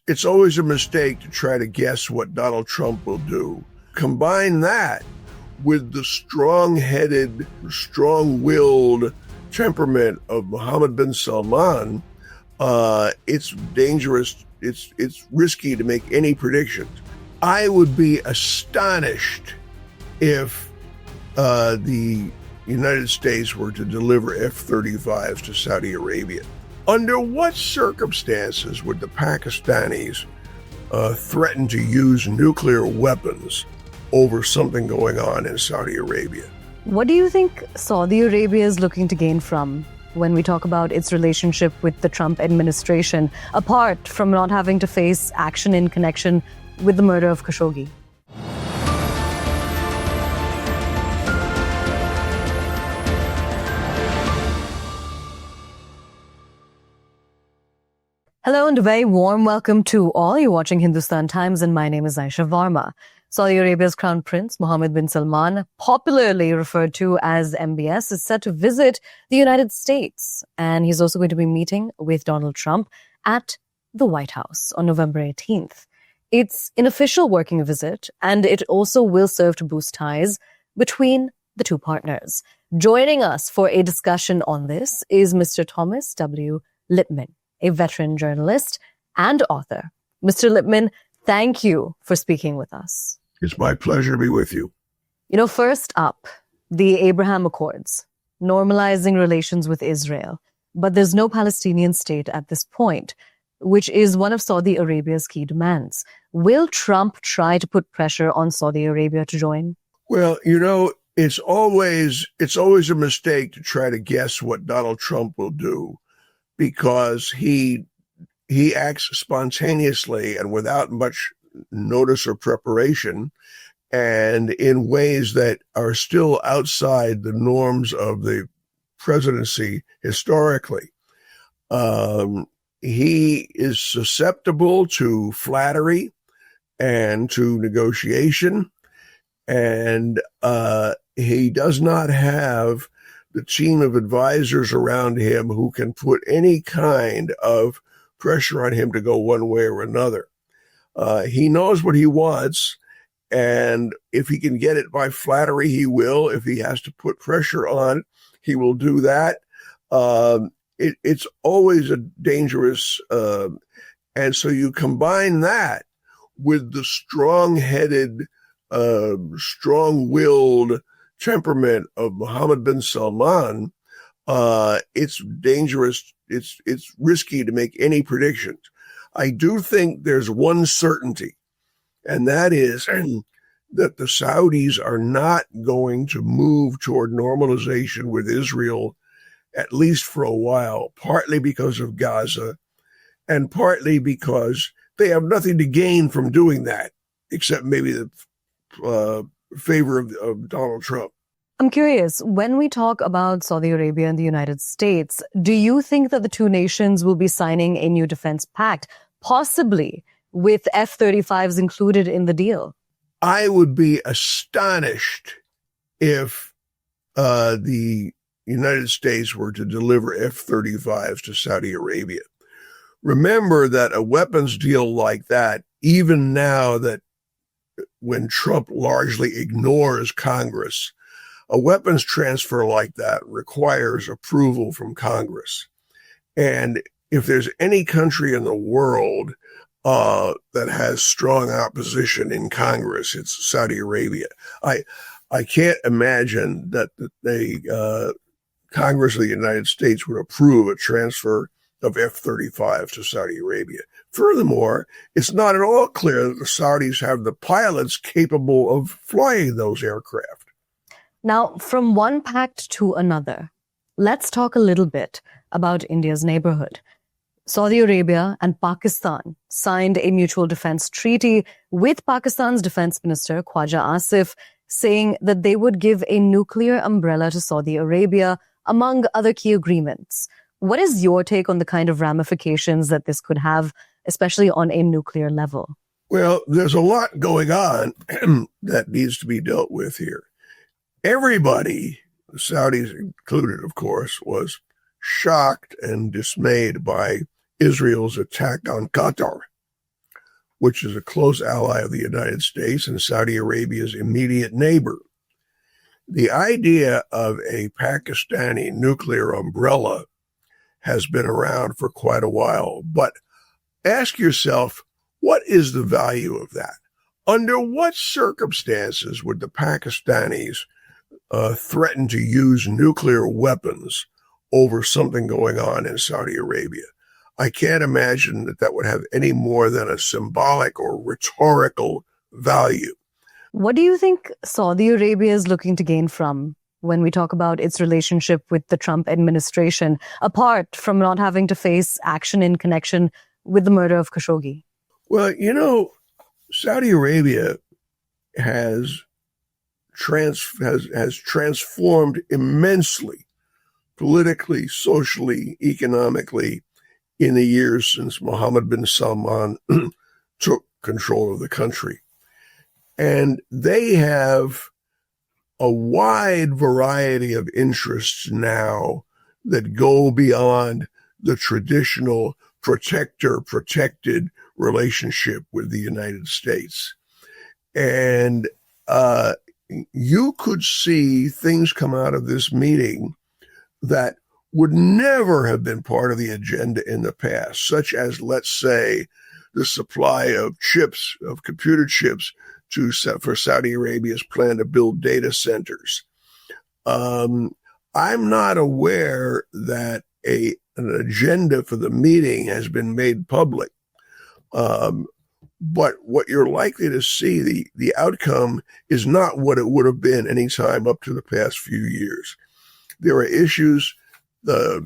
It's always a mistake to try to guess what Donald Trump will do. Combine that with the strong-headed, strong-willed temperament of Mohammed bin Salman. It's dangerous. It's risky to make any predictions. I would be astonished if the United States were to deliver F-35s to Saudi Arabia. Under what circumstances would the Pakistanis threaten to use nuclear weapons over something going on in Saudi Arabia? What do you think Saudi Arabia is looking to gain from when we talk about its relationship with the Trump administration, apart from not having to face action in connection with the murder of Khashoggi? Hello and a very warm welcome to all. You're watching Hindustan Times and my name is Aayesha Varma. Saudi Arabia's Crown Prince Mohammed bin Salman, popularly referred to as MBS, is set to visit the United States. And he's also going to be meeting with Donald Trump at the White House on November 18th. It's an official working visit, and it also will serve to boost ties between the two partners. Joining us for a discussion on this is Mr. Thomas W. Lippman, a veteran journalist and author. Mr. Lippman, thank you for speaking with us. It's my pleasure to be with you. First up, the Abraham Accords, normalizing relations with Israel. But there's no Palestinian state at this point, which is one of Saudi Arabia's key demands. Will Trump try to put pressure on Saudi Arabia to join? Well, it's always a mistake to try to guess what Donald Trump will do, because he acts spontaneously and without much notice or preparation, and in ways that are still outside the norms of the presidency historically. He is susceptible to flattery and to negotiation, and he does not have the team of advisors around him who can put any kind of pressure on him to go one way or another. He knows what he wants, and if he can get it by flattery, he will. If he has to put pressure on, he will do that. It's always a dangerous, and so you combine that with the strong-headed, strong-willed temperament of Mohammed bin Salman. It's dangerous. It's risky to make any predictions. I do think there's one certainty, and that is that the Saudis are not going to move toward normalization with Israel, at least for a while, partly because of Gaza and partly because they have nothing to gain from doing that, except maybe the favor of Donald Trump. I'm curious, when we talk about Saudi Arabia and the United States, do you think that the two nations will be signing a new defense pact, possibly with F-35s included in the deal? I would be astonished if the United States were to deliver F-35s to Saudi Arabia. Remember that a weapons deal like that, even now that when Trump largely ignores Congress, a weapons transfer like that requires approval from Congress. And if there's any country in the world that has strong opposition in Congress, it's Saudi Arabia. I can't imagine that the Congress of the United States would approve a transfer of F-35 to Saudi Arabia. Furthermore, it's not at all clear that the Saudis have the pilots capable of flying those aircraft. Now, from one pact to another, let's talk a little bit about India's neighborhood. Saudi Arabia and Pakistan signed a mutual defense treaty with Pakistan's defense minister, Khwaja Asif, saying that they would give a nuclear umbrella to Saudi Arabia, among other key agreements. What is your take on the kind of ramifications that this could have, especially on a nuclear level? Well, there's a lot going on that needs to be dealt with here. Everybody, the Saudis included, of course, was shocked and dismayed by Israel's attack on Qatar. which is a close ally of the United States and Saudi Arabia's immediate neighbor. The idea of a Pakistani nuclear umbrella has been around for quite a while, but ask yourself, what is the value of that? Under what circumstances would the Pakistanis threaten to use nuclear weapons over something going on in Saudi Arabia? I can't imagine that would have any more than a symbolic or rhetorical value. What do you think Saudi Arabia is looking to gain from when we talk about its relationship with the Trump administration, apart from not having to face action in connection with the murder of Khashoggi? Well, Saudi Arabia has transformed immensely, politically, socially, economically, in the years since Mohammed bin Salman took control of the country. And they have a wide variety of interests now that go beyond the traditional protector-protected relationship with the United States. And you could see things come out of this meeting that would never have been part of the agenda in the past, such as, let's say, the supply of chips, of computer chips, for Saudi Arabia's plan to build data centers. I'm not aware that an agenda for the meeting has been made public. But what you're likely to see, the outcome is not what it would have been any time up to the past few years. There are issues. The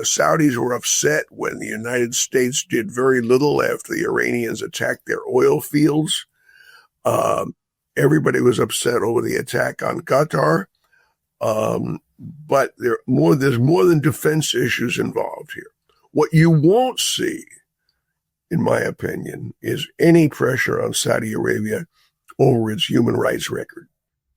Saudis were upset when the United States did very little after the Iranians attacked their oil fields. Everybody was upset over the attack on Qatar. But there's more than defense issues involved here. What you won't see, in my opinion, is any pressure on Saudi Arabia over its human rights record.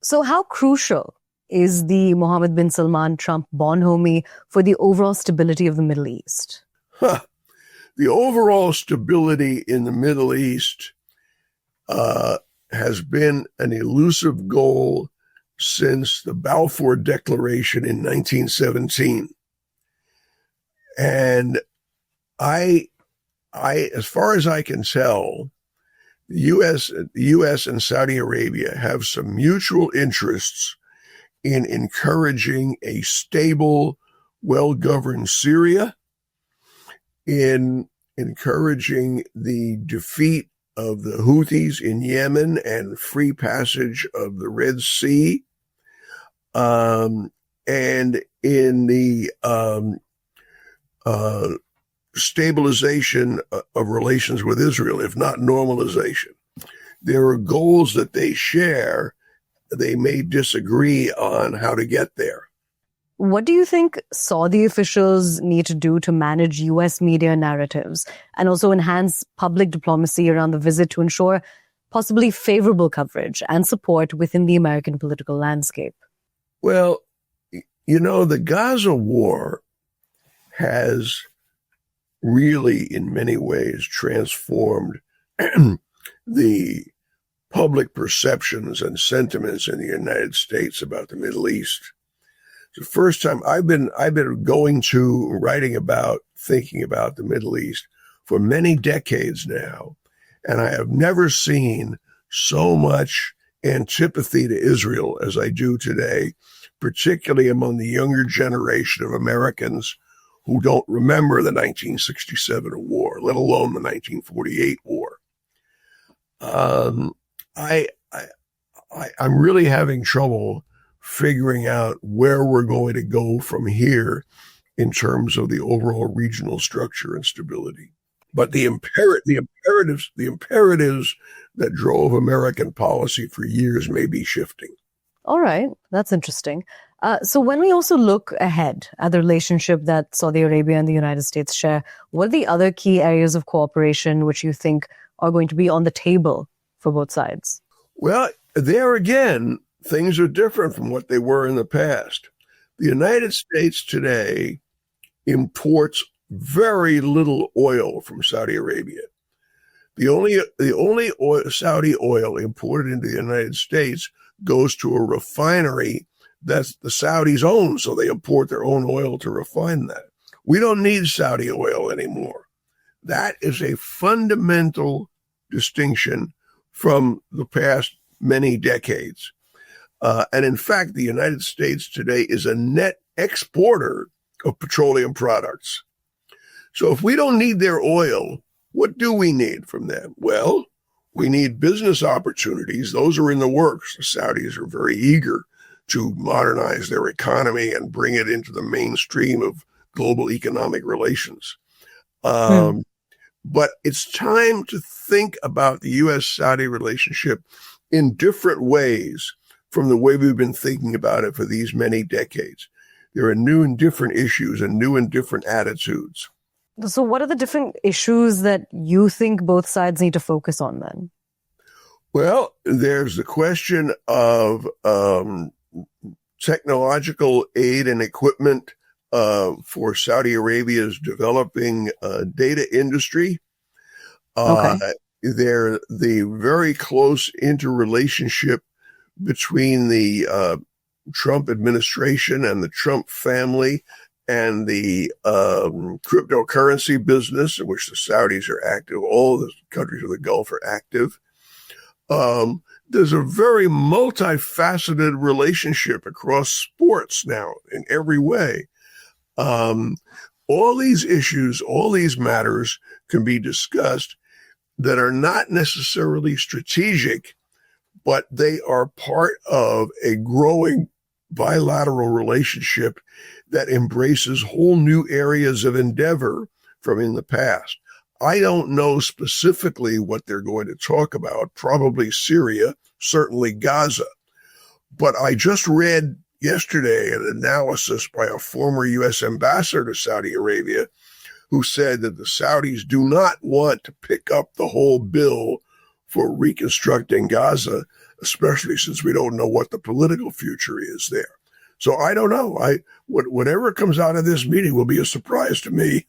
So how crucial is the Mohammed bin Salman Trump bonhomie for the overall stability of the Middle East? The overall stability in the Middle East has been an elusive goal since the Balfour Declaration in 1917. And I, as far as I can tell, the U.S. and Saudi Arabia have some mutual interests in encouraging a stable, well-governed Syria, in encouraging the defeat of the Houthis in Yemen and free passage of the Red Sea, and in the stabilization of relations with Israel, if not normalization. There are goals that they share. They may disagree on how to get there. What do you think Saudi officials need to do to manage U.S. media narratives and also enhance public diplomacy around the visit to ensure possibly favorable coverage and support within the American political landscape? Well, the Gaza war has really, in many ways, transformed the public perceptions and sentiments in the United States about the Middle East. It's the first time I've been writing about, thinking about the Middle East for many decades now, and I have never seen so much antipathy to Israel as I do today, particularly among the younger generation of Americans who don't remember the 1967 war, let alone the 1948 war. I'm really having trouble figuring out where we're going to go from here in terms of the overall regional structure and stability. But the imperatives that drove American policy for years may be shifting. All right, that's interesting. So when we also look ahead at the relationship that Saudi Arabia and the United States share, what are the other key areas of cooperation which you think are going to be on the table for both sides? Well, there again, things are different from what they were in the past. The United States today imports very little oil from Saudi Arabia. The only Saudi oil imported into the United States goes to a refinery that's the Saudis own, so they import their own oil to refine that. We don't need Saudi oil anymore. That is a fundamental distinction from the past many decades. And in fact, the United States today is a net exporter of petroleum products. So if we don't need their oil, what do we need from them? Well, we need business opportunities. Those are in the works. The Saudis are very eager to modernize their economy and bring it into the mainstream of global economic relations. But it's time to think about the U.S.-Saudi relationship in different ways from the way we've been thinking about it for these many decades. There are new and different issues and new and different attitudes. So what are the different issues that you think both sides need to focus on then? Well, there's the question of technological aid and equipment for Saudi Arabia's developing data industry. The very close interrelationship between the Trump administration and the Trump family and the cryptocurrency business in which the Saudis are active. All the countries of the Gulf are active. There's a very multifaceted relationship across sports now in every way. All these issues, all these matters can be discussed that are not necessarily strategic, but they are part of a growing bilateral relationship that embraces whole new areas of endeavor from in the past. I don't know specifically what they're going to talk about, probably Syria, certainly Gaza. But I just read yesterday an analysis by a former U.S. ambassador to Saudi Arabia who said that the Saudis do not want to pick up the whole bill for reconstructing Gaza, especially since we don't know what the political future is there. So I don't know. Whatever comes out of this meeting will be a surprise to me.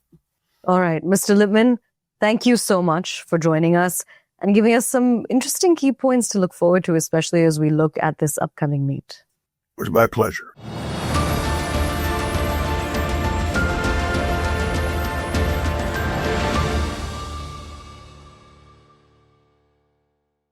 All right. Mr. Lippman, thank you so much for joining us and giving us some interesting key points to look forward to, especially as we look at this upcoming meet. It was my pleasure.